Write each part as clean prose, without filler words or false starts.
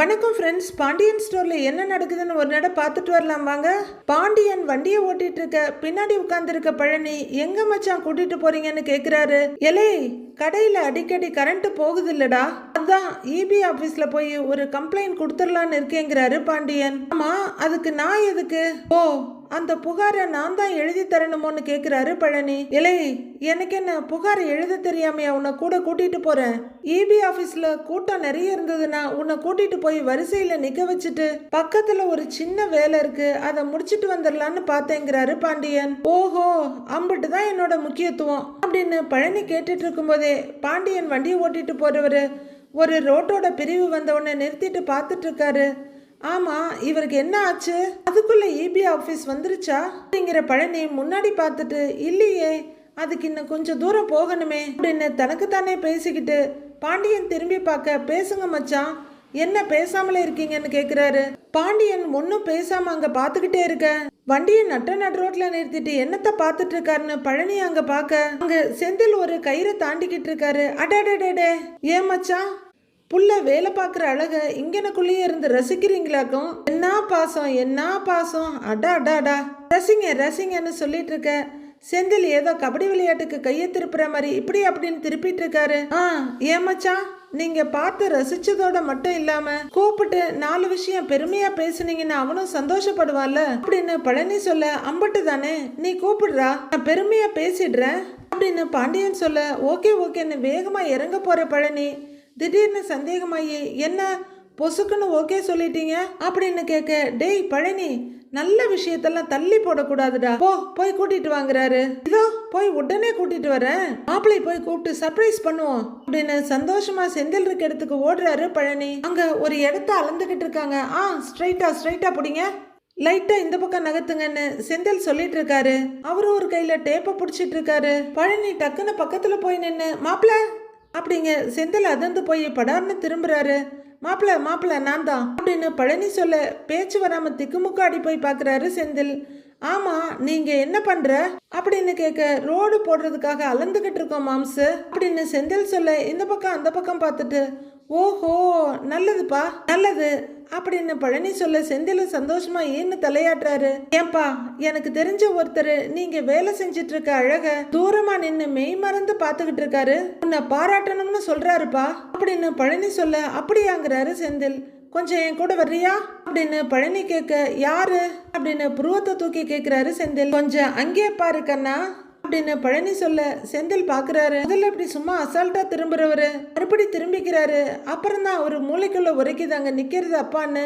வணக்கம் ஃப்ரெண்ட்ஸ். பாண்டியன் ஸ்டோர்ல என்ன நடக்குதுன்னு ஒரு நட பார்த்துட்டு வரலாம் வாங்க. பாண்டியன் வண்டியை ஓட்டிட்டு இருக்க பின்னாடி உட்கார்ந்து இருக்க பழனி, எங்க மச்சான் கூட்டிட்டு போறீங்கன்னு கேக்குறாரு. எலே, கடையில அடிக்கடி கரண்ட் போகுது இல்லடா, அதான் இபி ஆபீஸ்ல போய் ஒரு கம்ப்ளைண்ட் கொடுத்துடலான்னு இருக்கேங்கிறாரு பாண்டியன். ஆமா, அதுக்கு நான் எதுக்கு? ஓ, அந்த புகாரை நான் தான் எழுதி தரணுமோன்னு கேக்குறாரு பழனி. இலை, எனக்கு என்ன புகாரை எழுத தெரியாமையா உன்னை கூட கூட்டிட்டு போறேன்? இபி ஆபீஸ்ல கூட்டம் நிறைய இருந்ததுன்னா உன்னை கூட்டிட்டு போய் வரிசையில நிக்க வச்சுட்டு பக்கத்துல ஒரு சின்ன வேலை இருக்கு, அதை முடிச்சிட்டு வந்துடலான்னு பார்த்தேங்கிறாரு பாண்டியன். ஓஹோ, அம்பிட்டு தான் என்னோட முக்கியத்துவம் அப்படின்னு பழனி கேட்டுட்டு இருக்கும் போதே பாண்டியன் வண்டியை ஓட்டிட்டு போறவரு ஒரு ரோட்டோட பிரிவு வந்தவொடனே நிறுத்திட்டு பார்த்துட்டு இருக்காரு. ஆமா, இவருக்கு என்ன ஆச்சு? அதுக்குள்ள இபி ஆபீஸ் வந்துருச்சா அப்படிங்கிற பழனி முன்னாடி பார்த்துட்டு, இல்லையே, அதுக்கு இன்னும் கொஞ்சம் தூரம் போகணுமே அப்படின்னு தனக்கு தானே பேசிக்கிட்டு பாண்டியன் திரும்பி பார்க்க, பேசுங்க மச்சான், என்ன பேசாமலே இருக்கீங்கன்னு கேக்குறாரு. பாண்டியன் ஒன்னும் பேசாம அங்க பாத்துக்கிட்டே இருக்க, வண்டியை நட்ட ரோட்ல நிறுத்திட்டு என்னத்த பாத்துட்டு இருக்காருன்னு பழனி அங்க பாக்க, அங்க செந்தில் ஒரு கயிறை தாண்டிக்கிட்டு இருக்காரு. அடடே, ஏன் மச்சான், புள்ள வேலை பார்க்குற அழக இங்கனக்குள்ளேயே இருந்து ரசிக்கிறீங்களாக்கும்? என்ன பாசம், என்ன பாசம், அடா, ரசிங்கன்னு சொல்லிட்டு இருக்க. செந்தில் ஏதோ கபடி விளையாட்டுக்கு கையை திருப்புற மாதிரி இப்படி அப்படின்னு திருப்பிட்டு இருக்காரு. ஏமாச்சான், நீங்க பார்த்து ரசிச்சதோட மட்டும் இல்லாம கூப்பிட்டு 4 விஷயம் பெருமையா பேசுனீங்கன்னா அவனும் சந்தோஷப்படுவான்ல அப்படின்னு பழனி சொல்ல, அம்பட்டு தானே, நீ கூப்பிடுறா, நான் பெருமையா பேசிடுறேன் அப்படின்னு பாண்டியன் சொல்ல, ஓகேன்னு வேகமா இறங்க போற பழனி திடீர்னு சந்தேகமாயி, என்ன பொசுக்குன்னு ஓகே சொல்லிட்டீங்க அப்படின்னு கேட்க, டேய் பழனி, நல்ல விஷயத்தெல்லாம் தள்ளி போடக்கூடாதுடா, போய் கூட்டிட்டு வாங்குறாரு. இதோ போய் உடனே கூட்டிட்டு வரேன், மாப்பிள்ளை போய் கூப்பிட்டு சர்ப்ரைஸ் பண்ணுவோம் அப்படின்னு சந்தோஷமா செந்தில் இருக்க இடத்துக்கு ஓடுறாரு பழனி. அங்க ஒரு இடத்த அளந்துகிட்டு இருக்காங்க. ஸ்ட்ரைட்டா பிடிங்க, லைட்டா இந்த பக்கம் நகர்த்துங்கன்னு செந்தில் சொல்லிட்டு இருக்காரு. அவரு ஒரு கையில டேப்பை பிடிச்சிட்டு இருக்காரு. பழனி டக்குன்னு பக்கத்துல போய் நின்னு, மாப்பிள்ள அப்படிங்க செந்தில் அதிர்ந்து போய் படார்னு திரும்புறாரு. மாப்பிள்ள நான் தான் அப்படின்னு பழனி சொல்ல, பேச்சு வராம திக்குமுக்காடி போய் பாக்குறாரு செந்தில். ஆமா, நீங்க என்ன பண்ற அப்படின்னு கேட்க, ரோடு போடுறதுக்காக அளந்துகிட்டு இருக்கோம் மாம்சு அப்படின்னு செந்தில் சொல்ல, இந்த பக்கம் அந்த பக்கம் பார்த்துட்டு, ஓஹோ நல்லதுப்பா, நல்லது அப்படின்னு பழனி சொல்ல, செந்தில சந்தோஷமா ஏன்னு தலையாட்டுறாரு. ஏன்பா, எனக்கு தெரிஞ்ச ஒருத்தர் நீங்க வேலை செஞ்சிட்டு இருக்க அழக தூரமா நின்னு மெய் மறந்து பாத்துக்கிட்டு இருக்காரு, உன்னை பாராட்டணும்னு சொல்றாருப்பா அப்படின்னு பழனி சொல்ல, அப்படியாங்கிறாரு செந்தில். கொஞ்சம் என் கூட வர்றியா அப்படின்னு பழனி கேட்க, யாரு அப்படின்னு புருவத்தை தூக்கி கேட்கிறாரு செந்தில். கொஞ்சம் அங்கே பாரு கண்ணா அப்படின்னு பழனி சொல்ல, செந்தில் பாக்குறாரு. முதல்ல இப்படி சும்மா அசால்ட்டா திரும்புறவரு மறுபடி திரும்பிக்கிறாரு. அப்புறம் தான் ஒரு மூளைக்குள்ள உரைக்குது அங்க நிக்கிறது அப்பான்னு.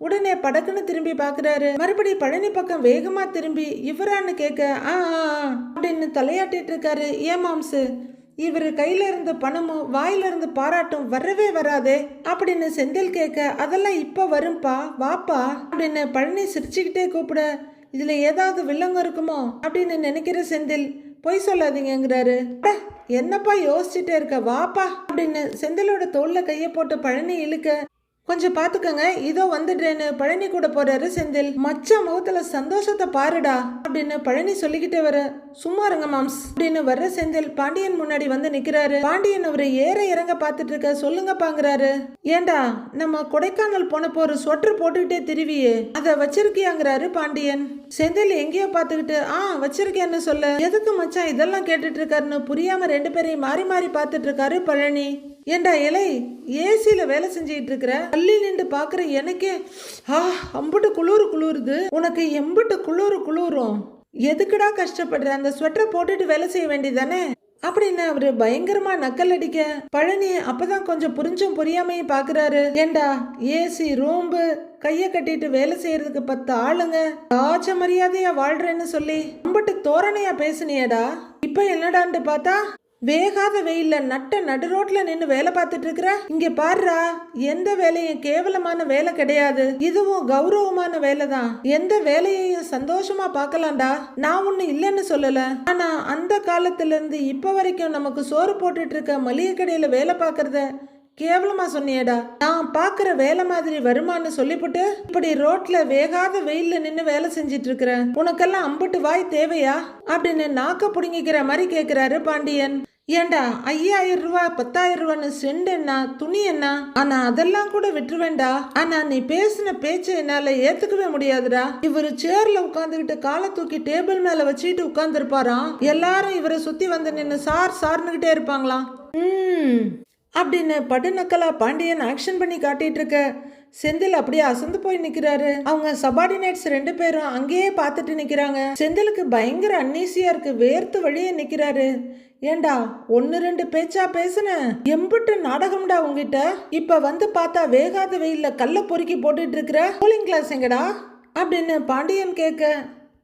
உடனே படக்குன்னு திரும்பி பாக்குறாரு. மறுபடி பழனி பக்கம் வேகமா திரும்பி, இவரான்னு கேட்க, அப்படின்னு தலையாட்டிட்டு இருக்காரு. ஏன் மாம்சு, இவர் கையில இருந்த பணமும் வாயில இருந்து பாராட்டும் வரவே வராதே அப்படின்னு செந்தில் கேட்க, அதெல்லாம் இப்ப வரும்பா, வாப்பா அப்படின்னு பழனி சிரிச்சுக்கிட்டே கூப்பிட, இதுல ஏதாவது வில்லங்க இருக்குமோ அப்படின்னு நினைக்கிற செந்தில், பொய் சொல்லாதீங்கிறாரு. என்னப்பா யோசிச்சுட்டே இருக்க, வாப்பா அப்படின்னு செந்திலோட தோல்ல கைய போட்டு பழனி இழுக்க, கொஞ்சம் பாத்துக்கங்க, இதோ வந்துடுறேன்னு பழனி கூட போறாரு செந்தில். மச்ச முகத்துல சந்தோஷத்தை பாருடா அப்படின்னு பழனி சொல்லிக்கிட்டே வர, சும்மா இருங்க மாம்ஸ் அப்படின்னு வர்ற செந்தில் பாண்டியன் முன்னாடி வந்து நிக்கிறாரு. பாண்டியன் அவரு ஏற இறங்க பாத்துட்டு இருக்க, சொல்லுங்க பாங்கிறாரு. ஏண்டா, நம்ம கொடைக்கானல் போனப்போ ஒரு ஸ்வெட்டர் போட்டுக்கிட்டே திருவியே, அதை வச்சிருக்கியாங்கிறாரு பாண்டியன். செந்தில் எங்கேயோ பாத்துக்கிட்டு, வச்சிருக்கேன்னு சொல்ல, எதுக்கு மச்சான் இதெல்லாம் கேட்டுட்டு இருக்காருன்னு புரியாம 2 பேரையும் மாறி மாறி பாத்துட்டு இருக்காரு பழனி. ஏண்டா இலை, ஏசியில வேலை செஞ்சுட்டு இருக்கிற, தள்ளி நின்று பாக்குற எனக்கே அம்புட்டு குளிருது, உனக்கு எம்புட்டு குளிரும், எதுக்குடா கஷ்டப்படுற, அந்த ஸ்வெட்டரை போட்டுட்டு வேலை செய்ய வேண்டியதானே அப்படின்னு அவரு பயங்கரமா நக்கல் அடிக்க, பழனி அப்பதான் கொஞ்சம் புரியாமையும் பாக்குறாரு. ஏண்டா, ஏசி ரூம்பு கைய கட்டிட்டு வேலை செய்யறதுக்கு 10 ஆளுங்க, ஆச்ச மரியாதையா வாழ்றேன்னு சொல்லி அம்புட்டு தோரணையா பேசுனியடா, இப்ப என்னடான்னு பார்த்தா வேகாத வெயில்ல நடு ரோட்ல நின்னு வேலை பார்த்துட்டு இருக்கிற. இங்க பாருடா, எந்த வேலையும் கேவலமான வேலை கிடையாது, இதுவும் கௌரவமான வேலை தான், எந்த வேலையையும் சந்தோஷமா பார்க்கலாம்டா, நான் ஒண்ணு இல்லைன்னு சொல்லல, ஆனா அந்த காலத்துல இருந்து இப்ப வரைக்கும் நமக்கு சோறு போட்டுட்டு இருக்க மளிகை கடையில வேலை பார்க்கறத கேவலமா சொன்னியடா, நான் பாக்குற வேலை மாதிரி வருமானு சொல்லிவிட்டு இப்படி ரோட்ல வேகாத வெயில்ல நின்னு வேலை செஞ்சிட்டு இருக்கிற, உனக்கெல்லாம் அம்புட்டு வாய் தேவையா அப்படின்னு நாக்க புடுங்கிக்கிற மாதிரி கேக்குறாரு பாண்டியன். ஏண்டா 5000 ரூபாய் 10,000 ரூபான்னு செண்டு என்ன துணி என்ன, ஆனா அதெல்லாம் கூட விட்டுருவேண்டா. ஆனா நீ பேசின பேச்சை என்னால ஏத்துக்கவே முடியாதுடா. இவரு சேர்ல உட்காந்துக்கிட்டு காலை தூக்கி டேபிள் மேல வச்சுட்டு உட்கார்ந்து இருப்பாராம். எல்லாரும் இவரை சுத்தி வந்து நின்று சார் சார்னுகிட்டே இருப்பாங்களாம். அப்படின்னு படுநக்கலா பாண்டியன் ஆக்ஷன் பண்ணி காட்டிட்டு இருக்க செந்தில் அப்படியே அசந்து போய் நிக்கிறாரு. அவங்க சபார்டினேட்ஸ் 2 பேரும் அங்கேயே பார்த்துட்டு நிக்கிறாங்க. செந்திலுக்கு பயங்கர அன்னீசியா இருக்கு. வேர்த்து வழியே நிக்கிறாரு. ஏண்டா 1-2 பேச்சா பேசுன, எம்புட்டு நாடகம்டா உங்ககிட்ட. இப்ப வந்து பார்த்தா வேகாத வெயில்ல கல்ல பொறுக்கி போட்டுட்டு இருக்கிற. கூலிங் கிளாஸ் எங்கடா அப்படின்னு பாண்டியன் கேட்க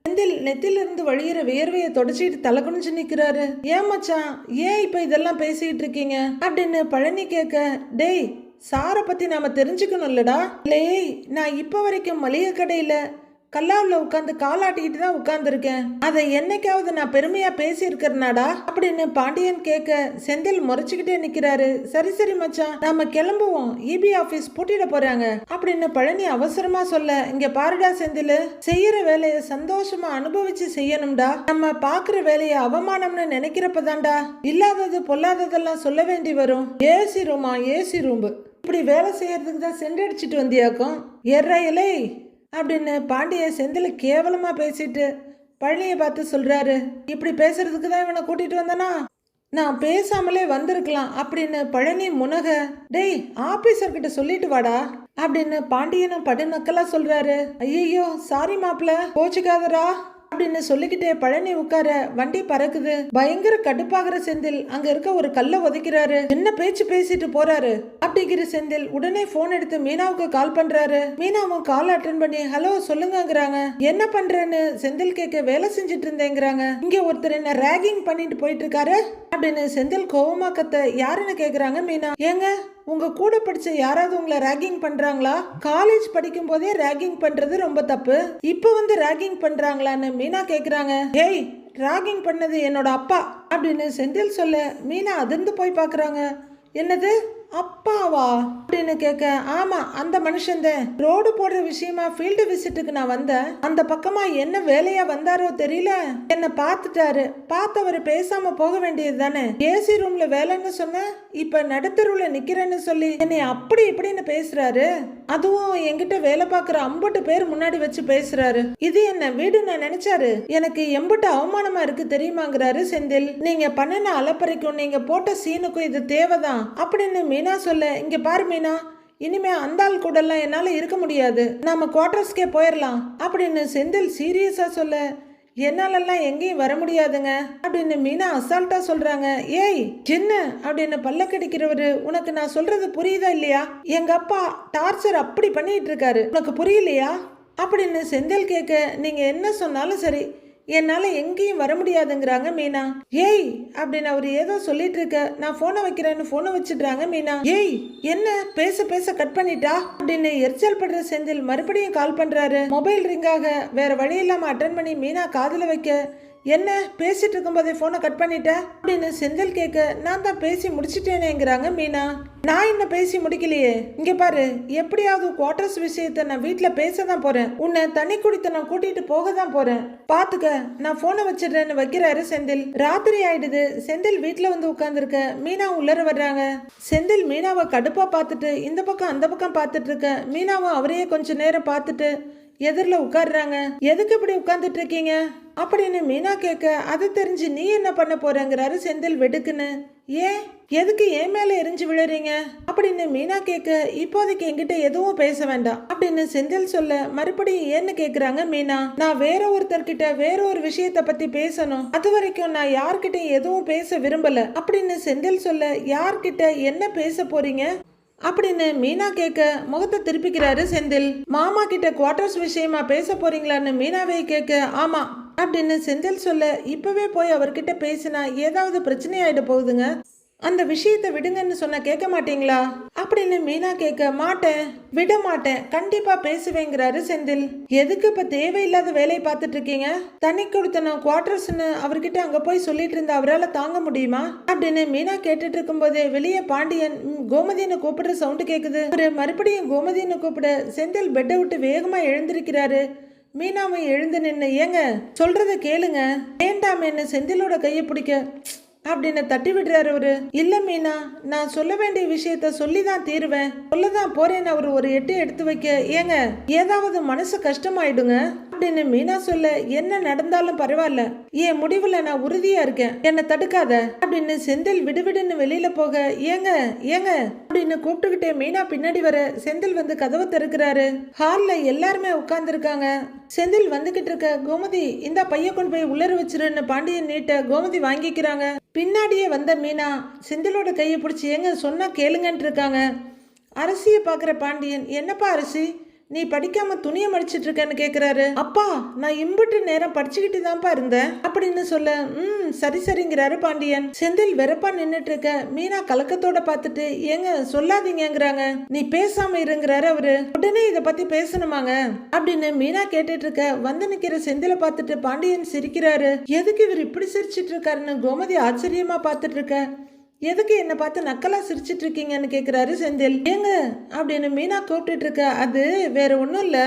செந்தில் நெத்திலிருந்து வழியிற வியர்வையை தொடச்சிட்டு தலை குனிஞ்சு நிக்கிறாரு. ஏன் மச்சான், ஏன் இப்ப இதெல்லாம் பேசிட்டு இருக்கீங்க அப்படின்னு பழனி கேட்க, டேய் சாரை பத்தி நாம தெரிஞ்சுக்கணும் இல்லடா. லேய், நான் இப்ப வரைக்கும் மளிகை கடையில கல்லாவில் உட்காந்து காலாட்டிக்கிட்டு தான் உட்கார்ந்துருக்கேன். அதை என்னைக்காவது நான் பெருமையா பேசி இருக்கிறனாடா அப்படின்னு பாண்டியன் கேட்க செந்தில் முறைச்சுக்கிட்டே நிக்கிறாரு. சரி சரி மச்சான், நாம கிளம்புவோம், இபி ஆபீஸ் பூட்டிட போறாங்க அப்படின்னு பழனி அவசரமா சொல்ல, இங்க பாருடா செந்தில், செய்யற வேலையை சந்தோஷமா அனுபவிச்சு செய்யணும்டா. நம்ம பாக்குற வேலையை அவமானம்னு நினைக்கிறப்பதான்டா இல்லாதது பொல்லாததெல்லாம் சொல்ல வேண்டி வரும். ஏசி ரூமா ஏசி ரூம்பு, இப்படி வேலை செய்யறதுக்கு தான் சென்றடிச்சிட்டு வந்தியாக்கும். எர்ற இலை அப்படின்னு பாண்டிய செந்தில் கேவலமா பேசிட்டு பழனியை பார்த்து சொல்றாரு. இப்படி பேசுறதுக்கு தான் இவனை கூட்டிட்டு வந்தனா, நான் பேசாமலே வந்திருக்கலாம் அப்படின்னு பழனி முனக, டேய் ஆபீசர் கிட்ட சொல்லிட்டு வாடா அப்படின்னு பாண்டியனும் படுநக்கலா சொல்றாரு. ஐயோ சாரி மாப்பிள்ள, கோச்சுக்காதரா அப்படின்னு சொல்லிக்கிட்டே பழனி உட்கார வண்டி பறக்குது. பயங்கர கடுப்பாகிற செந்தில் அங்க இருக்க ஒரு கல்ல உதைக்கிறாரு. என்ன பேச்சு பேசிட்டு போறாரு அப்படிங்கிற செந்தில் உடனே போன் எடுத்து மீனாவுக்கு கால் பண்றாரு. மீனாவும் கால் அட்டன் பண்ணி ஹலோ சொல்லுங்கிறாங்க. என்ன பண்றேன்னு செந்தில் கேட்க, வேலை செஞ்சுட்டு இருந்தேங்கிறாங்க. இங்க ஒருத்தர் என்ன ரேகிங் பண்ணிட்டு போயிட்டு இருக்காரு அப்படின்னு செந்தில் கோவமா கத்த, யாருன்னு கேக்குறாங்க மீனா. ஏங்க உங்க கூட படிச்ச யாராவது உங்களை ரேகிங் பண்றாங்களா? காலேஜ் படிக்கும் போதே ரேகிங் பண்றது ரொம்ப தப்பு, இப்ப வந்து ரேகிங் பண்றாங்களான்னு மீனா கேக்குறாங்க. ஏய், ரேகிங் பண்ணது என்னோட அப்பா அப்படின்னு செந்தில் சொல்ல மீனா அதிர்ந்து போய் பாக்குறாங்க. என்னது அப்பாவா அப்படின்னு கேட்க, ஆமா அந்த மனுஷன்தான். ரோடு போடுற விஷயமா ஃபீல்டு விசிட்டுக்கு நான் வந்தேன். அந்த பக்கமா என்ன வேலையா வந்தாரோ தெரியல, என்ன பார்த்துட்டாரு. பார்த்தவரு பேசாம போக வேண்டியது தானே. ஏசி ரூம்ல வேலைன்னு சொன்ன, இப்ப நடுத்தருவுல நிக்கிறேன்னு சொல்லி என்னை அப்படி இப்படின்னு பேசுறாரு. அதுவும் என்கிட்ட வேலை பார்க்குற 50 பேர் முன்னாடி வச்சு பேசுறாரு. இது என்ன வீடு நான் நினைச்சாரு. எனக்கு எம்புட்டு அவமானமா இருக்கு தெரியுமாங்கிறாரு செந்தில். நீங்க பண்ணின அலப்பறைக்கும் நீங்க போட்ட சீனுக்கும் இது தேவைதான் அப்படின்னு மீனா சொல்ல, இங்க பாரு மீனா, இனிமே அந்த ஆள் கூட எல்லாம் என்னால இருக்க முடியாது, நாம குவார்டர்ஸ்க்கே போயிடலாம் அப்படின்னு செந்தில் சீரியஸா சொல்ல, என்னாலெல்லாம் எங்கேயும் வர முடியாதுங்க அப்படின்னு மீனா அசால்ட்டா சொல்றாங்க. ஏய் சின்ன அப்படின்னு பல்ல கடிக்கிறவரு, உனக்கு நான் சொல்றது புரியுதா இல்லையா? எங்க அப்பா டார்ச்சர் அப்படி பண்ணிட்டு இருக்காரு, உனக்கு புரியலையா அப்படின்னு செந்தில் கேட்க, நீங்க என்ன சொன்னாலும் சரி, என்னால எங்கேயும் வர முடியாதுங்கிறாங்க மீனா. ஏய் அப்படின்னு அவர் ஏதோ சொல்லிட்டு இருக்க, நான் போனை வைக்கிறேன்னு போனை வச்சிடுறாங்க மீனா. ஏய் என்ன பேச பேச கட் பண்ணிட்டா அப்படின்னு எரிச்சல் படுற செந்தில் மறுபடியும் கால் பண்றாரு. மொபைல் ரிங்காக வேற வழி இல்லாம அட்டன் பண்ணி மீனா காதுல வைக்க, என்ன பேசிட்டு இருக்கும் போதே போனை கட் பண்ணிட்ட அப்படின்னு செந்தில் கேட்க, நான் தான் பேசி முடிச்சிட்டேனேங்கிறாங்க மீனா. நான் இன்னும் பேசி முடிக்கலையே, இங்க பாரு, எப்படியாவது குவார்டர்ஸ் விஷயத்த நான் வீட்டுல பேசதான் போறேன், உன்னை தண்ணி குடித்த நான் கூட்டிட்டு போக தான் போறேன், பாத்துக்க, நான் போனை வச்சிடுறேன்னு வைக்கிறாரு செந்தில். ராத்திரி ஆயிடுது. செந்தில் வீட்டுல வந்து உட்கார்ந்துருக்க மீனா உள்ளர வர்றாங்க. செந்தில் மீனாவை கடுப்பா பார்த்துட்டு இந்த பக்கம் அந்த பக்கம் பார்த்துட்டு இருக்க, மீனாவும் அவரையே கொஞ்ச நேரம் பார்த்துட்டு எதிரில் உட்காடுறாங்க. எதுக்கு இப்படி உட்கார்ந்துட்டு இருக்கீங்க அப்படின்னு மீனா கேட்க, அது தெரிஞ்சு நீ என்ன பண்ண போறங்கிறாரு செந்தில் வெடுக்குன்னு. ஏன் எதுக்கு என் மேல எரிஞ்சு விழுறீங்க அப்படின்னு மீனா கேட்க, இப்போதைக்கு என்கிட்ட எதுவும் பேச வேண்டாம் அப்படின்னு செந்தில் சொல்ல, மறுபடியும் ஏன்னு கேக்குறாங்க மீனா. நான் வேற ஒருத்தர்கிட்ட வேற ஒரு விஷயத்த பத்தி பேசணும், அது வரைக்கும் நான் யார்கிட்டையும் எதுவும் பேச விரும்பல அப்படின்னு செந்தில் சொல்ல, யார்கிட்ட என்ன பேச போறீங்க அப்படின்னு மீனா கேட்க, முகத்தை திருப்பிக்கிறாரு செந்தில். மாமா கிட்ட குவார்டர்ஸ் விஷயமா பேச போறீங்களான்னு மீனாவே கேட்க, ஆமா அப்படின்னு செந்தில் சொல்ல, இப்பவே போய் அவர்கிட்ட பேசினா ஏதாவது பிரச்சனை ஆயிட போகுதுங்க, அந்த விஷயத்தை விடுங்கன்னு சொன்ன கேட்க மாட்டீங்களா அப்படின்னு மீனா கேட்க, மாட்டேன், விட மாட்டேன், கண்டிப்பா பேசுவேங்கிறாரு செந்தில். எதுக்கு இப்ப தேவையில்லாத வேலையை பார்த்துட்டு இருக்கீங்க? தண்ணி கொடுத்தனும் குவார்டர்ஸ்னு அவர்கிட்ட அங்க போய் சொல்லிட்டு இருந்த அவரால் தாங்க முடியுமா அப்படின்னு மீனா கேட்டுட்டு இருக்கும் போதே வெளியே பாண்டியன் கோமதின்னு கூப்பிடுற சவுண்டு கேக்குது. ஒரு மறுபடியும் கோமதின்னு கூப்பிட செந்தில் பெட்டை விட்டு வேகமா எழுந்திருக்கிறாரு. மீனாவை எழுந்து நின்று, ஏங்க சொல்றத கேளுங்க, வேண்டாமேன்னு செந்திலோட கையை பிடிக்க, அப்படின்னு தட்டி விடுறாரு அவரு. இல்ல மீனா, நான் சொல்ல வேண்டிய விஷயத்த சொல்லிதான் தீருவேன், சொல்லதான் போறேன்னு அவரு ஒரு எட்டு எடுத்து வைக்க, ஏங்க ஏதாவது மனசு கஷ்டமாயிடுங்க அப்படின்னு மீனா சொல்ல, என்ன நடந்தாலும் பரவாயில்ல, என் முடிவுல நான் உறுதியா இருக்கேன், என்ன தடுக்காத அப்படின்னு செந்தில் விடுவிடுன்னு வெளியில போக, ஏங்க ஏங்க அப்படின்னு கூப்பிட்டுக்கிட்டே மீனா பின்னாடி வர செந்தில் வந்து கதவை திறக்கிறாரு. ஹால்ல எல்லாருமே உட்கார்ந்து இருக்காங்க. செந்தில் வந்துகிட்டு இருக்க, கோமதி இந்த பைய கொண்டு போய் உள்ளர வச்சிருன்னு பாண்டியன் நீட்ட கோமதி வாங்கிக்கிறாங்க. பின்னாடியே வந்த மீனா செந்திலோட கையை பிடிச்சி, ஏங்க சொன்னா கேளுங்கன்ட்டு இருக்காங்க. அரசியை பாக்குற பாண்டியன், என்னப்பா அரசி, நீ படிக்காம துணியை மடிச்சிட்டு இருக்கேன்னு கேக்குறாரு. அப்பா, நான் இம்புட்டு நேரம் படிச்சுக்கிட்டு தான்ப்பா இருந்தேன் அப்படின்னு சொல்ல, சரி சரிங்கிறாரு பாண்டியன். செந்தில் வெறப்பா நின்னுட்டு இருக்க மீனா கலக்கத்தோட பார்த்துட்டு, ஏங்க சொல்லாதீங்கிறாங்க, நீ பேசாம இருங்கிறாரு அவரு. உடனே இத பத்தி பேசணுமாங்க அப்படின்னு மீனா கேட்டுட்டு இருக்க, வந்து நிக்கிற செந்தில பார்த்துட்டு பாண்டியன் சிரிக்கிறாரு. எதுக்கு இவர் இப்படி சிரிச்சிட்டு இருக்காருன்னு கோமதி ஆச்சரியமா பார்த்துட்டு இருக்க. எதுக்கு என்ன பார்த்து நக்கலா சிரிச்சிட்டு இருக்கீங்கன்னு கேக்குறாரு செந்தில். ஏங்க அப்படின்னு மீனா கூப்பிட்டு இருக்க, அது வேற ஒண்ணும் இல்ல,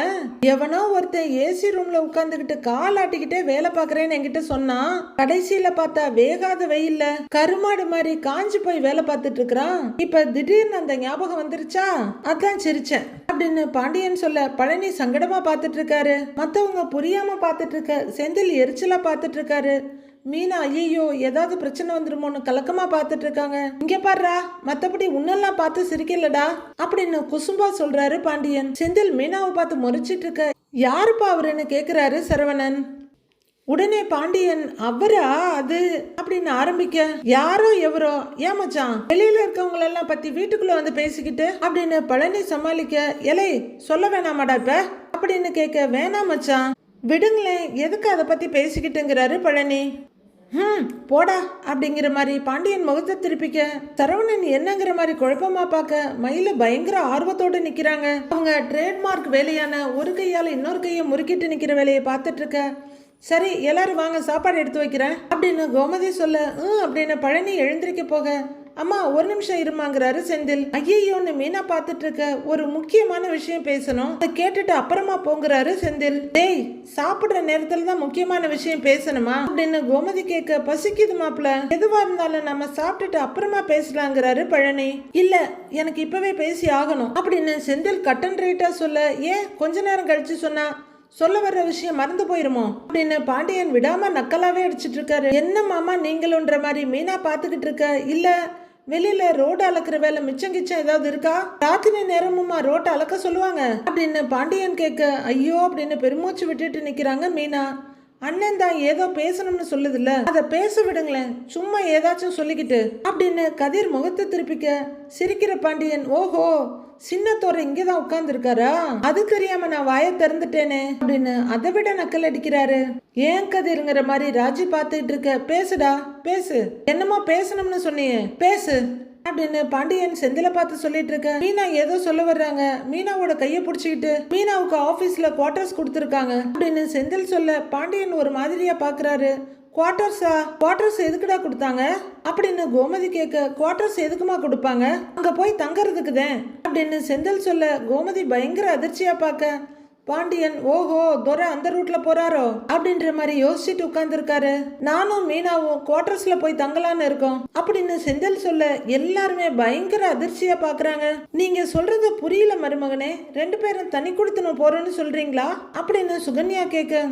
எவனோ ஒருத்தன் ஏசி ரூம்ல உட்கார்ந்துகிட்டு கால் ஆட்டிக்கிட்டே வேலை பாக்குறேன்னு என்கிட்ட சொன்னா, கடைசியில பார்த்தா வேகாத வெயில்ல கருமாடு மாதிரி காஞ்சு போய் வேலை பார்த்துட்டு இருக்கிறான். இப்ப திடீர்னு அந்த ஞாபகம் வந்துருச்சா, அதான் சிரிச்சேன் அப்படின்னு பாண்டியன் சொல்ல, பழனி சங்கடமா பார்த்துட்டு இருக்காரு. மத்தவங்க புரியாம பார்த்துட்டு இருக்க செந்தில் எரிச்சலா பார்த்துட்டு இருக்காரு. மீனா ஐயோ ஏதாவது பிரச்சனை வந்துருமோன்னு கலக்கமா பார்த்துட்டு இருக்காங்க. இங்க பாருடா, மத்தபடி உன்னெல்லாம் பார்த்து சிரிக்கலடா அப்படின்னு குசும்பா சொல்றாரு பாண்டியன். செந்தில் மீனாவை பார்த்து முறைச்சிட்டு இருக்க, யாருப்பா அவருன்னு கேக்குறாரு சரவணன். உடனே பாண்டியன், அவரா அது அப்படின்னு ஆரம்பிக்க, யாரோ எவரோ, ஏன் மச்சான் வெளியில இருக்கவங்களெல்லாம் பத்தி வீட்டுக்குள்ள வந்து பேசிக்கிட்டு அப்படின்னு பழனி சமாளிக்க, எலை சொல்ல வேணாமாடா இப்ப அப்படின்னு கேட்க, வேணாம் மச்சான் விடுங்களேன், எதுக்கு அதை பத்தி பேசிக்கிட்டுங்கிறாரு பழனி. போடா அப்படிங்கிற மாதிரி பாண்டியன் முகத்தை திருப்பிக்க, சரவணன் என்னங்கிற மாதிரி குழப்பமா பார்க்க மயில பயங்கர ஆர்வத்தோடு நிக்கிறாங்க. அவங்க ட்ரேட்மார்க் வேலையான ஒரு கையால இன்னொரு கையை முறுக்கிட்டு நிக்கிற வேலையை பார்த்துட்டு இருக்க. சரி எல்லாரும் வாங்க, சாப்பாடு எடுத்து வைக்கிறேன் அப்படின்னு கோமதி சொல்ல, அப்படின்னு பழனி எழுந்திருக்க போக, அம்மா ஒரு நிமிஷம் இருமாங்கிறாரு செந்தில். ஐயோன்னு மீனா பார்த்துட்டு இருக்க, ஒரு முக்கியமான விஷயம் பேசணும், அதை கேட்டுட்டு அப்புறமா போங்கிறாரு செந்தில். டேய், சாப்பிடுற நேரத்துல தான் முக்கியமான விஷயம் பேசணுமா அப்படின்னு கோமதி கேட்க, பசிக்குது மாப்பிள்ள, எதுவா இருந்தாலும் நம்ம சாப்பிட்டுட்டு அப்புறமா பேசலாங்கிறாரு பழனி. இல்ல எனக்கு இப்பவே பேசி ஆகணும் அப்படின்னு செந்தில் கட்டன் ரைட்டா சொல்ல, ஏன் கொஞ்ச நேரம் கழிச்சு சொன்னா சொல்ல வர்ற விஷயம் மறந்து போயிருமோ அப்படின்னு பாண்டியன் விடாம நக்கலாவே அடிச்சிட்டு இருக்காரு. என்ன மாமா நீங்களுன்ற மாதிரி மீனா பாத்துக்கிட்டு இருக்க. இல்ல வெளியில ரோடு அளக்குற வேலை மிச்சம் கிச்சம் ஏதாவது இருக்கா, ராத்திரி நேரமுமா ரோட்டை அளக்க சொல்லுவாங்க அப்படின்னு பாண்டியன் கேட்க, ஐயோ அப்படின்னு பெருமூச்சு விட்டுட்டு நிக்கிறாங்க மீனா. அண்ணன் தான் ஏதோ பேசணும்னு சொல்லுதுல்ல, அதை பேச விடுங்களேன், சும்மா ஏதாச்சும் சொல்லிக்கிட்டு அப்படின்னு கதிர் முகத்தை திருப்பிக்க, சிரிக்கிற பாண்டியன், ஓஹோ சின்னத்தோர இங்கதான் உட்கார்ந்து இருக்காரா, அது தெரியாம நான் வாயை திறந்துட்டேனே அப்படின்னு அதை விட நக்கல் அடிக்கிறாரு. ஏன் கதிருங்கிற மாதிரி ராஜி பார்த்துட்டு இருக்க, பேசுடா பேசு, என்னமோ பேசணும்னு சொன்னியே பேசு அப்படின்னு பாண்டியன் செந்தில பார்த்து சொல்லிட்டு இருக்க. மீனா ஏதோ சொல்ல வர்றாங்க. மீனாவோட கையை பிடிச்சிக்கிட்டு, மீனாவுக்கு ஆபீஸ்ல குவார்டர்ஸ் கொடுத்துருக்காங்க அப்படின்னு செந்தில் சொல்ல, பாண்டியன் ஒரு மாதிரியா பாக்குறாரு. குவார்டர்ஸா, குவார்டர்ஸ் எதுக்குடா கொடுத்தாங்க அப்படின்னு கோமதி கேட்க, குவார்டர்ஸ் எதுக்குமா கொடுப்பாங்க, அங்க போய் தங்கறதுக்கு தான் அப்படின்னு செந்தில் சொல்ல, கோமதி பயங்கர அதிர்ச்சியா பார்க்க, பாண்டியன் ஓஹோ துரை அந்த ரூட்ல போறாரோ அப்படின்ற மாதிரி யோசிச்சுட்டு உட்கார்ந்து இருக்காரு. நானும் மீனாவும் குவார்டர்ஸ்ல போய் தங்கலான்னு இருக்கோம் அப்படின்னு செந்தில் சொல்ல, எல்லாருமே பயங்கர அதிர்ச்சியா பாக்குறாங்க. நீங்க சொல்றது புரியல மருமகனே, ரெண்டு பேரும் தனி கொடுத்துன்னு போறோம்னு சொல்றீங்களா அப்படின்னு சுகன்யா கேட்க,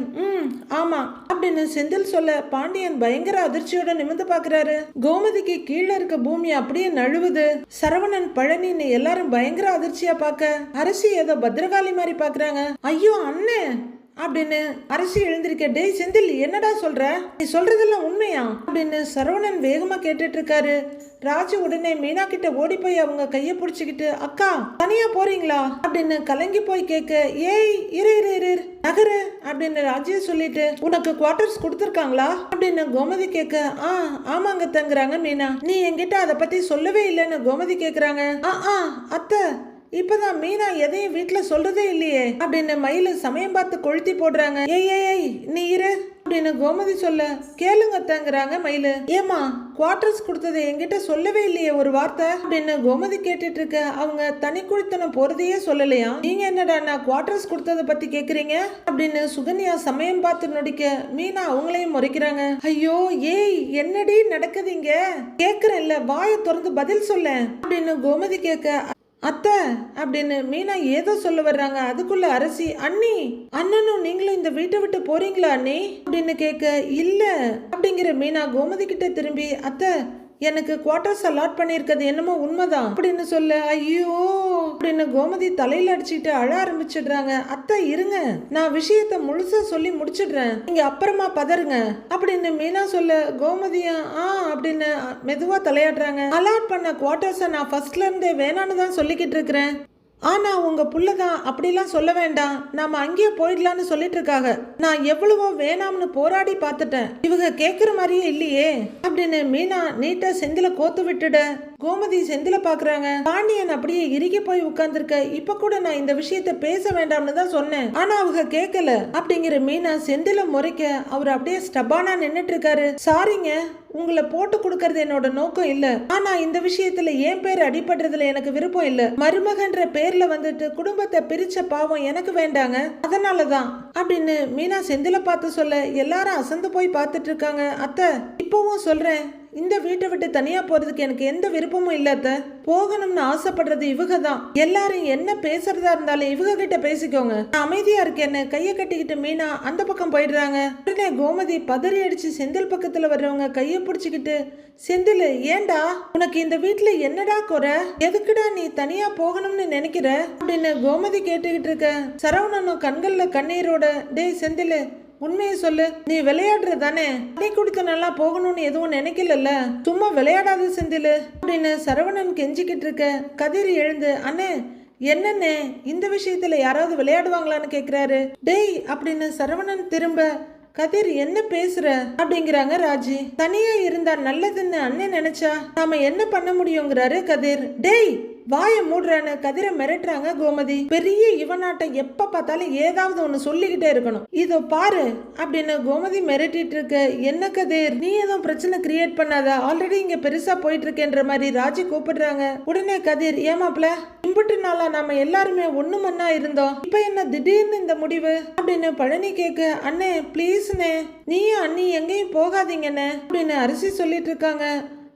ஆமா அப்படின்னு செந்தில் சொல்ல, பாண்டியன் பயங்கர அதிர்ச்சியோட நிமிர்ந்து பாக்குறாரு. கோமதிக்கு கீழே இருக்க பூமி அப்படியே நழுவுது. சரவணன் பழனின்னு எல்லாரும் பயங்கர அதிர்ச்சியா பார்க்க, அரசி ஏதோ பத்ரகாளி மாதிரி பாக்குறாங்க. ஐயோ அண்ணே அப்படின்னு அரசி எழுந்திருக்க, டேய் செந்தில் என்னடா சொல்ற, நீ சொல்றதெல்லாம் உண்மையா அப்படின்னு சரவணன் வேகமா கேட்டுட்டு இருக்காரு. ராஜு உடனே மீனா கிட்ட ஓடி போய் அவங்க கைய பிடிச்சுக்கிட்டு, அக்கா தனியா போறீங்களா அப்படின்னு கலங்கி போய் கேட்க, ஏய் இரு இரு இரு நகரு அப்படின்னு ராஜிய சொல்லிட்டு, உனக்கு குவார்டர்ஸ் கொடுத்துருக்காங்களா அப்படின்னு கோமதி கேட்க, ஆமாங்க தங்குறாங்க மீனா, நீ என்கிட்ட அதை பத்தி சொல்லவே இல்லைன்னு கோமதி கேக்குறாங்க. அத்தை இப்பதான் மீனா எதையும் வீட்டுல சொல்றதே இல்லையே அப்படின்னு மயிலு சமயம் பார்த்து கொளுத்தி போடுறாங்க. ஏய் ஏய் ஏய் நீ இரு அப்படின்னு கோமதி சொல்ல, கேளுங்க அத்தங்கிறாங்க மயிலு. ஏமா குவார்டர்ஸ் கொடுத்ததை என்கிட்ட சொல்லவே இல்லையே ஒரு வார்த்தை அப்படின்னு கோமதி கேட்டுட்டு இருக்க. அவங்க தனி குடித்தனம் போறதையே சொல்லலையா, நீங்க என்னடா நான் குவார்டர்ஸ் கொடுத்ததை பத்தி கேக்குறீங்க அப்படின்னு சுகன்யா சமயம் பார்த்து நொடிக்க மீனா அவங்களையும் முறைக்கிறாங்க. ஐயோ ஏய் என்னடி நடக்குதுங்க, கேக்குறேன்ல வாயை திறந்து பதில் சொல்ல அப்படின்னு கோமதி கேட்க, அத்தை அப்படின்னு மீனா ஏதோ சொல்ல வர்றாங்க. அதுக்குள்ள அரசி, அண்ணி அண்ணனும் நீங்களும் இந்த வீட்டை விட்டு போறீங்களா அண்ணி அப்படின்னு கேட்க, இல்ல அப்படிங்கிற மீனா கோமதி கிட்ட திரும்பி, அத்தை எனக்கு குவார்டர்ஸ் அலாட் பண்ணிருக்கிறது என்னமோ உண்மைதான் அப்படின்னு சொல்ல, ஐயோ அப்படின்னு கோமதி தலையில அடிச்சுட்டு அழ ஆரம்பிச்சிடுறாங்க. அத்தை இருங்க, நான் விஷயத்த முழுசா சொல்லி முடிச்சிடுறேன், நீங்க அப்புறமா பதறுங்க அப்படின்னு மீனா சொல்ல, கோமதியா அப்படின்னு மெதுவா தலையாடுறாங்க. அலாட் பண்ண குவார்டர்ஸை நான் ஃபர்ஸ்ட்ல இருந்தே வேணான்னு தான் சொல்லிக்கிட்டு இருக்கிறேன். ஆனா உங்க புள்ளதான் அப்படிலாம் சொல்ல வேண்டாம், நாம அங்கேயே போயிடலான்னு சொல்லிட்டு இருக்காங்க. நான் எவ்வளவோ வேணாம்னு போராடி பார்த்துட்டேன், இவங்க கேக்குற மாதிரியே இல்லையே அப்படின்னு மீனா நீட்டா செந்தில கோத்து விட்டுட கோமதி செந்தில பாக்குறாங்க. பாண்டியன் அப்படியே இறுகி போய் உட்கார்ந்துருக்க. இப்ப கூட நான் இந்த விஷயத்த பேச வேண்டாம்னு தான் சொன்னேன், ஆனா அவங்க கேட்கல அப்படிங்கிற மீனா செந்தில முறைக்க அவர் அப்படியே ஸ்டபானா நின்னுட்டு இருக்காரு. சாரிங்க, உங்களை போட்டு கொடுக்கறது என்னோட நோக்கம் இல்ல, ஆனா இந்த விஷயத்துல என் பேர் அடிபடுறதுல எனக்கு விருப்பம் இல்ல. மருமகன்ற பேர்ல வந்துட்டு குடும்பத்தை பிரிச்ச பாவம் எனக்கு வேண்டாங்க, அதனாலதான் அப்படின்னு மீனா செந்தில பார்த்து சொல்ல எல்லாரும் அசந்து போய் பார்த்துட்டு இருக்காங்க. அத்தை இப்பவும் சொல்றேன், இந்த வீட்டை விட்டு தனியா போறதுக்கு எனக்கு எந்த விருப்பமும் இல்ல. போகணும்னு ஆசைப்படுறது இவங்க தான். எல்லாரும் என்ன பேசுறதா இருந்தாலும் இவங்க கிட்ட பேசிக்கோங்க, நான் அமைதியா இருக்கேன்னு கைய கட்டிக்கிட்டு மீனா அந்த பக்கம் போயிடுறாங்க. உடனே கோமதி பதறி அடிச்சு செந்தில் பக்கத்துல வர்றவங்க கைய பிடிச்சுக்கிட்டு, செந்தில் ஏண்டா உனக்கு இந்த வீட்டுல என்னடா குறை, எதுக்குடா நீ தனியா போகணும்னு நினைக்கிற அப்படின்னு கோமதி கேட்டுக்கிட்டு இருக்க. சரவணனும் கண்கள்ல கண்ணீரோட, டேய் செந்தில் உண்மையை சொல்லு, நீ விளையாடுறது தானே, நீ குடித்த நல்லா போகணும்னு எதுவும் நினைக்கல, சும்மா விளையாடாத செந்தில் அப்படின்னு சரவணன் கெஞ்சிக்கிட்டு இருக்க. கதிர் எழுந்து, அண்ணே என்னன்னு இந்த விஷயத்துல யாராவது விளையாடுவாங்களான்னு கேக்குறாரு. டேய் அப்படின்னு சரவணன் திரும்ப, கதிர் என்ன பேசுற அப்படிங்கிறாங்க ராஜி. தனியா இருந்தா நல்லதுன்னு அண்ணன் நினைச்சா நாம என்ன பண்ண முடியுங்கிறாரு கதிர். டேய் வாய மூடுறான்னு கதிரை மிரட்டுறாங்க கோமதி. பெரிய இவனாட்ட எப்ப பார்த்தாலும் ஏதாவது ஒண்ணு சொல்லிக்கிட்டே இருக்கணும், இதோ பாரு அப்படின்னு கோமதி மிரட்டிட்டு இருக்க. என்ன கதிர், நீ எதுவும் பிரச்சனை கிரியேட் பண்ணாத, ஆல்ரெடி இங்க பெருசா போயிட்டு இருக்கேன்ற மாதிரி ராஜி கூப்பிடுறாங்க. உடனே கதிர், ஏமாப்ல இம்புட்டு நாளா நாம எல்லாருமே ஒண்ணு மண்ணா இருந்தோம், இப்ப என்ன திடீர்னு இந்த முடிவு அப்படின்னு பழனி கேட்க. அண்ணே பிளீஸ்னே, நீயும் அண்ணி எங்கேயும் போகாதீங்கண்ணே அப்படின்னு அரிசி சொல்லிட்டு இருக்காங்க.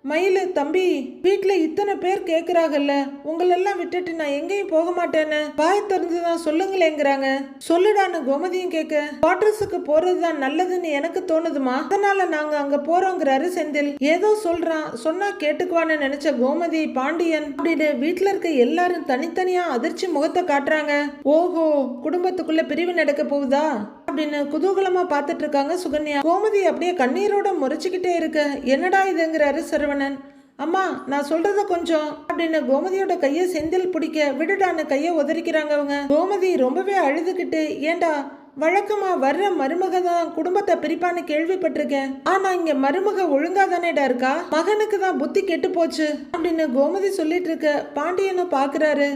மயிலு தம்பி, வீட்டுல இத்தனை பேர் கேக்குறாங்கல்ல, உங்களெல்லாம் விட்டுட்டு நான் எங்கேயும் போக மாட்டேன்னு வாய் திறந்துதான் சொல்லுங்களேங்கிறாங்க. சொல்லுடான்னு கோமதியும் கேட்க, குவார்டர்ஸுக்கு போறதுதான் நல்லதுன்னு எனக்கு தோணுதுமா, அதனால நாங்க அங்க போறோங்கிறாரு செந்தில். ஏதோ சொல்றான், சொன்னா கேட்டுக்குவான்னு நினைச்ச கோமதி, பாண்டியன் அப்படின்னு வீட்டுல இருக்க எல்லாரும் தனித்தனியா அதிர்ச்சி முகத்தை காட்டுறாங்க. ஓஹோ குடும்பத்துக்குள்ள பிரிவு நடக்க போகுதா அப்படின்னு குதூகலமா பார்த்துட்டு இருக்காங்க சுகன்யா. கோமதி அப்படியே கண்ணீரோட முறைச்சுக்கிட்டே இருக்க. என்னடா இதுங்கிறாரு சரவணன். அம்மா நான் சொல்றத கொஞ்சம் அப்படின்னு கோமதியோட கைய செந்தில் பிடிக்க, விடுடான்னு கைய உதறிக்கிறாங்க அவங்க. கோமதி ரொம்பவே அழுதுகிட்டு, ஏண்டா வழக்கமா வர்ற மருமக தான் குடும்பத்தை பிரிப்பான்னு கேள்விப்பட்டிருக்கேன், ஆனா இங்க மருமக ஒழுங்கா தானேடா இருக்கா, மகனுக்கு தான் புத்தி கெட்டு போச்சு அப்படின்னு கோமதி சொல்லிட்டு இருக்க. பாண்டியனும் பாக்குறாரு.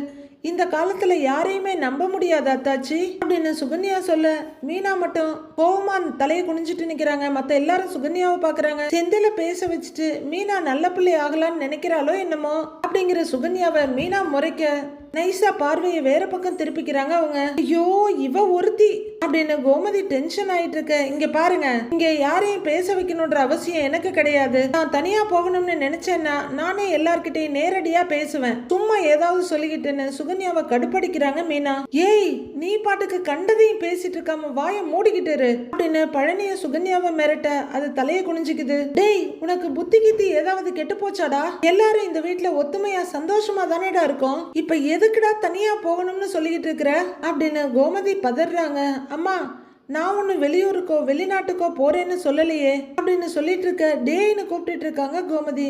இந்த காலத்துல யாரையுமே நம்ப முடியாது அத்தாச்சி அப்படின்னு சுகன்யா சொல்ல, மீனா மட்டும் கோவமா தலையை குனிஞ்சிட்டு நிக்கிறாங்க. மத்த எல்லாரும் சுகன்யாவை பாக்குறாங்க. செந்தில பேச வச்சுட்டு மீனா நல்ல பிள்ளை ஆகலான்னு நினைக்கிறாளோ என்னமோ அப்படிங்கிற சுகன்யாவை மீனா முறைக்க, நைஸா பார்வையை வேற பக்கம் திருப்பிக்கிறாங்க அவங்க. ஐயோ இவ ஒருத்தி அப்படின்னு கோமதி டென்ஷன் ஆயிட்டு இருக்க. இங்க பாருங்க, இங்க யாரையும் பேச வைக்கணும்ன்ற அவசியம் எனக்கு கிடையாது, நான் தனியா போகணும்னு நினைச்சேன்னா நானே எல்லார்கிட்டையும் நேரடியா பேசுவேன், சும்மா ஏதாவது சொல்லிக்கிட்டுன்னு சுகன்யாவை கடுப்படிக்கிறாங்க மீனா. ஏய் நீ பாட்டுக்கு கண்டதையும் பேசிட்டு இருக்காம வாயை மூடிக்கிட்டு இரு அப்படின்னு பழனிய சுகன்யாவை மிரட்ட, அது தலையை குனிஞ்சுக்குது. டேய் உனக்கு புத்தி கித்தி ஏதாவது கெட்டு போச்சாடா, எல்லாரும் இந்த வீட்டுல ஒத்துமையா சந்தோஷமா தானேடா இருக்கோம், இப்ப எதுக்குடா தனியா போகணும்னு சொல்லிக்கிட்டு இருக்கிற அப்படின்னு கோமதி பதறாங்க. அம்மா நான் ஒண்ணு வெளியூருக்கோ வெளிநாட்டுக்கோ போறேன்னு சொல்லலையே அப்படின்னு சொல்லிட்டு இருக்க. டேய்னு கூப்பிட்டு இருக்காங்க கோமதி.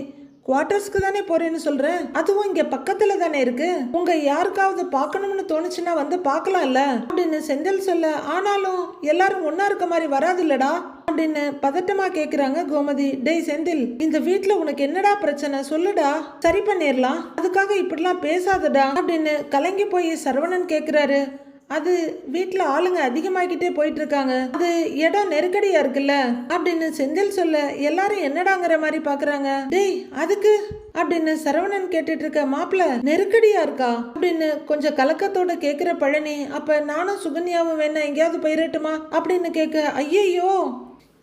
குவார்டர்ஸ்க்கு தானே போறேன்னு சொல்றேன், அதுவும் இங்க பக்கத்துல தானே இருக்கு. உங்க யாருக்காவது பார்க்கணும்னு தோணுச்சுன்னா வந்து பார்க்கலாம்ல அப்படின்னு செந்தில் சொல்ல, ஆனாலும் எல்லாரும் ஒன்னா இருக்க மாதிரி வராது இல்லடா அப்படின்னு பதட்டமா கேக்குறாங்க கோமதி. டேய் செந்தில், இந்த வீட்ல உனக்கு என்னடா பிரச்சனை சொல்லுடா, சரி பண்ணிடலாம், அதுக்காக இப்படிலாம் பேசாதடா அப்படின்னு கலங்கி போய் சரவணன் கேக்குறாரு. அது வீட்டுல ஆளுங்க அதிகமாகிட்டே போயிட்டு இருக்காங்க, அது இடம் நெருக்கடியா இருக்குல்ல அப்படின்னு செந்தில் சொல்ல, எல்லாரும் என்னடாங்கிற மாதிரி பாக்குறாங்க. டேய் அதுக்கு அப்படின்னு சரவணன் கேட்டுட்டு இருக்க. மாப்பிள்ள நெருக்கடியா இருக்கா அப்படின்னு கொஞ்சம் கலக்கத்தோட கேக்குற பழனி, அப்ப நானும் சுகன்யாவும் வேணா எங்கேயாவது போயிரட்டுமா அப்படின்னு கேட்க, ஐயையோ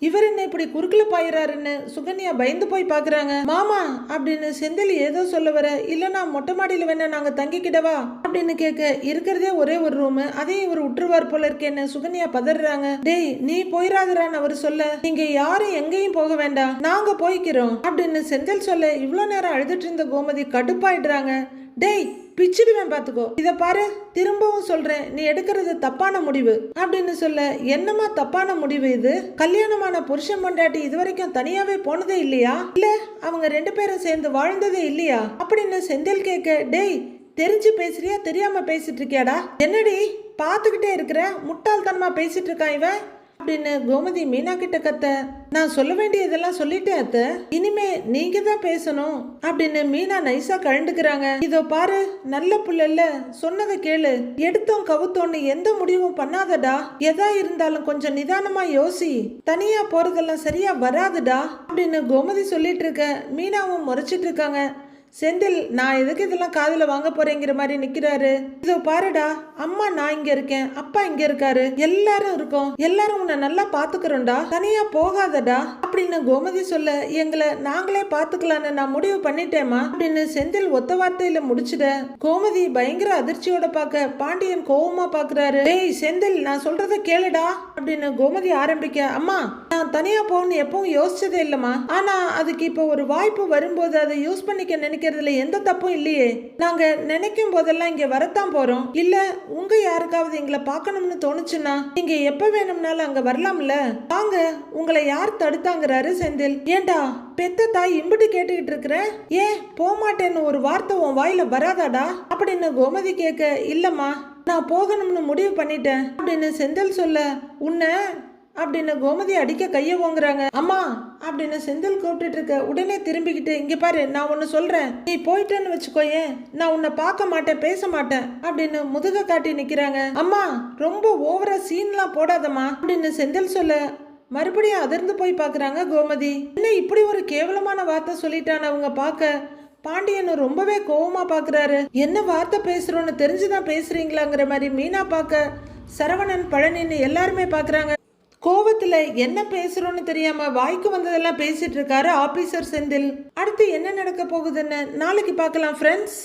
இவர் என்ன இப்படி குறுக்குல பாயிறாருன்னு சுகன்யா பயந்து போய் பாக்குறாங்க. மாமா அப்படின்னு செந்தில் ஏதோ சொல்ல வர, இல்லனா மொட்டை மாடியில வேணா நாங்க தங்கிக்கிடவா அப்படின்னு கேட்க, இருக்கிறதே ஒரே ஒரு ரூம், அதையும் இவர் விட்டுருவார் போல இருக்கேன்னு சுகன்யா பதறாங்க. டேய் நீ போயிராதரான்னு அவர் சொல்ல, நீங்க யாரும் எங்கேயும் போக வேண்டாம், நாங்க போய்க்கிறோம் அப்படின்னு செந்தில் சொல்ல, இவ்வளவு நேரம் அழுதுட்டு இருந்த கோமதி கடுப்பாயிடுறாங்க. டேய் பிச்சிடுவேன் பாத்துக்கோ, இத பாரு திரும்பவும் சொல்றேன், நீ எடுக்கிறது தப்பான முடிவு அப்படின்னு சொல்ல, என்னமா தப்பான முடிவு இது, கல்யாணமான புருஷன் பொண்டாட்டி இதுவரைக்கும் தனியாவே போனதே இல்லையா, இல்ல அவங்க 2 பேரும் சேர்ந்து வாழ்ந்ததே இல்லையா அப்படின்னு செந்தில் கேட்க, டேய் தெரிஞ்சு பேசுறியா தெரியாம பேசிட்டு இருக்கியாடா, என்னடி பாத்துக்கிட்டே இருக்கிற, முட்டாள்தனமா பேசிட்டு இருக்கான் இவன் அப்படின்னு கோமதி மீனா கிட்ட கத்த, நான் சொல்ல வேண்டியதெல்லாம் சொல்லிட்டேன் அத்தை, இனிமே நீங்க தான் பேசணும் அப்படின்னு மீனா நைஸா கழண்டுக்கிறாங்க. இதோ பாரு நல்ல புள்ளல்ல, சொன்னதை கேளு, எடுத்தோம் கவுத்தோன்னு எந்த முடிவும் பண்ணாதடா, எதா இருந்தாலும் கொஞ்சம் நிதானமா யோசி, தனியா போறதெல்லாம் சரியா வராதுடா அப்படின்னு கோமதி சொல்லிட்டு இருக்க. மீனாவும் முறைச்சிட்டு இருக்காங்க. செந்தில் நான் எதுக்கு இதெல்லாம் காதுல வாங்க போறேங்கிற மாதிரி நிக்கிறாரு. இதோ பாருடா, அம்மா நான் இங்க இருக்கேன், அப்பா இங்க இருக்காரு, எல்லாரும் இருக்கோம், எல்லாரும் உன்னை நல்லா பாத்துக்கிறோம்டா, தனியா போகாதடா அப்படின்னு கோமதி சொல்ல, எங்களை நாங்களே பாத்துக்கலான்னு நான் முடிவு பண்ணிட்டேமா அப்படின்னு செந்தில் ஒத்த வார்த்தையில முடிச்சிட. கோமதி பயங்கர அதிர்ச்சியோட பாக்க பாண்டியன் கோவமா பாக்குறாரு. டேய் செந்தில் நான் சொல்றத கேளுடா அப்படின்னு கோமதி ஆரம்பிக்க, அம்மா நான் தனியா போகணும்னு எப்பவும் யோசிச்சதே இல்லம்மா, ஆனா அதுக்கு இப்ப ஒரு வாய்ப்பு வரும்போது அதை யூஸ் பண்ணிக்க நினைக்கிறதுல எந்த தப்பும் இல்லையே, நாங்க நினைக்கும் போதெல்லாம் இங்க வரத்தான் போறோம், இல்ல உங்க யாருக்காவது எங்களை பார்க்கணும்னு தோணுச்சுன்னா நீங்க எப்ப வேணும்னாலும் அங்க வரலாம்ல, வாங்க உங்களை யார் தடுத்தாங்கிறாரு செந்தில். ஏண்டா பெத்த தாய் இம்பிட்டு கேட்டுக்கிட்டு இருக்கிற, ஏன் போமாட்டேன்னு ஒரு வார்த்தை உன் வாயில வராதாடா அப்படின்னு கோமதி கேட்க, இல்லம்மா நான் போகணும்னு முடிவு பண்ணிட்டேன் அப்படின்னு செந்தில் சொல்ல, உன்னை அப்படின்னு கோமதி அடிக்க கைய ஓங்குறாங்க. அம்மா அப்படின்னு செந்தில் கூப்பிட்டு இருக்க. உடனே திரும்பிக்கிட்டு, இங்க பாரு நான் ஒன்னு சொல்றேன், நீ போயிட்டேன்னு வச்சுக்கோயேன் நான் உன்னை பார்க்க மாட்டேன் பேச மாட்டேன் அப்படின்னு முதுக காட்டி நிக்கிறாங்க. அம்மா ரொம்ப ஓவரா சீன்லாம் போடாதம்மா அப்படின்னு செந்தில் சொல்ல, மறுபடியும் அதிர்ந்து போய் பாக்குறாங்க கோமதி. என்ன இப்படி ஒரு கேவலமான வார்த்தை சொல்லிட்டான்னு அவங்க பார்க்க, பாண்டியன் ரொம்பவே கோவமா பாக்குறாரு. என்ன வார்த்தை பேசுறோன்னு தெரிஞ்சுதான் பேசுறீங்களாங்கிற மாதிரி மீனா பார்க்க, சரவணன் பழனின்னு எல்லாருமே பாக்குறாங்க. கோவத்துல என்ன பேசுறோன்னு தெரியாம வாய்க்கு வந்ததெல்லாம் பேசிட்டு இருக்காரு ஆபீசர் செந்தில். அடுத்து என்ன நடக்க போகுதுன்னு நாளைக்கு பார்க்கலாம் ஃப்ரெண்ட்ஸ்.